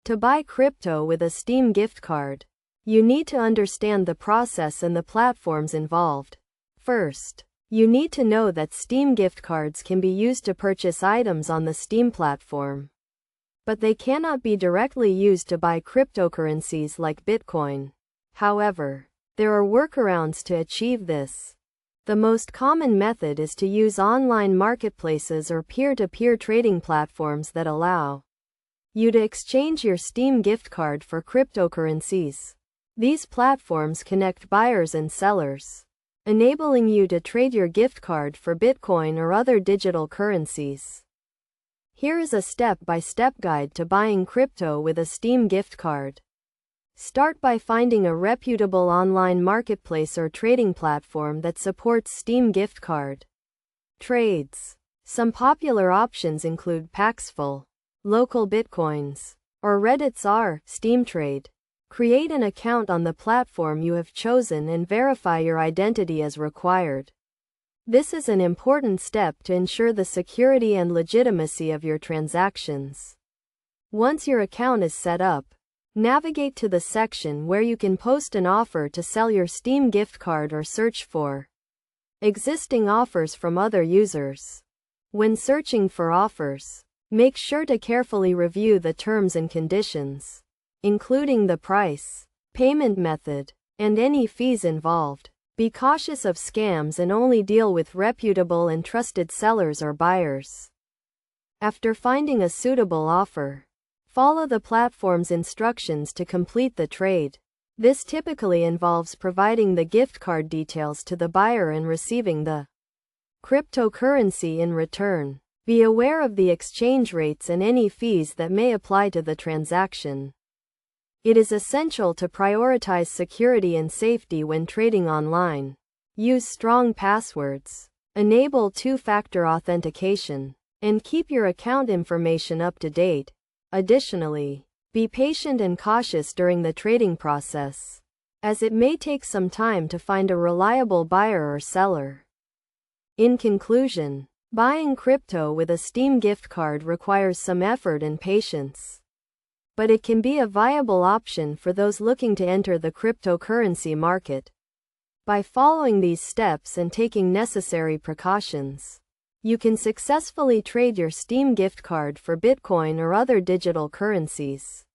To buy crypto with a Steam gift card, you need to understand the process and the platforms involved. First, you need to know that Steam gift cards can be used to purchase items on the Steam platform, but they cannot be directly used to buy cryptocurrencies like Bitcoin. However, there are workarounds to achieve this. The most common method is to use online marketplaces or peer-to-peer trading platforms that allow you to exchange your Steam gift card for cryptocurrencies. These platforms connect buyers and sellers, enabling you to trade your gift card for Bitcoin or other digital currencies. Here is a step-by-step guide to buying crypto with a Steam gift card. Start by finding a reputable online marketplace or trading platform that supports Steam gift card trades. Some popular options include Paxful, Local Bitcoins, or Reddit's r/SteamTrade. Create an account on the platform you have chosen and verify your identity as required. This is an important step to ensure the security and legitimacy of your transactions. Once your account is set up, navigate to the section where you can post an offer to sell your Steam gift card or search for existing offers from other users. When searching for offers, make sure to carefully review the terms and conditions, including the price, payment method, and any fees involved. Be cautious of scams and only deal with reputable and trusted sellers or buyers. After finding a suitable offer, follow the platform's instructions to complete the trade. This typically involves providing the gift card details to the buyer and receiving the cryptocurrency in return. Be aware of the exchange rates and any fees that may apply to the transaction. It is essential to prioritize security and safety when trading online. Use strong passwords, enable two-factor authentication, and keep your account information up to date. Additionally, be patient and cautious during the trading process, as it may take some time to find a reliable buyer or seller. In conclusion, buying crypto with a Steam gift card requires some effort and patience, but it can be a viable option for those looking to enter the cryptocurrency market. By following these steps and taking necessary precautions, you can successfully trade your Steam gift card for Bitcoin or other digital currencies.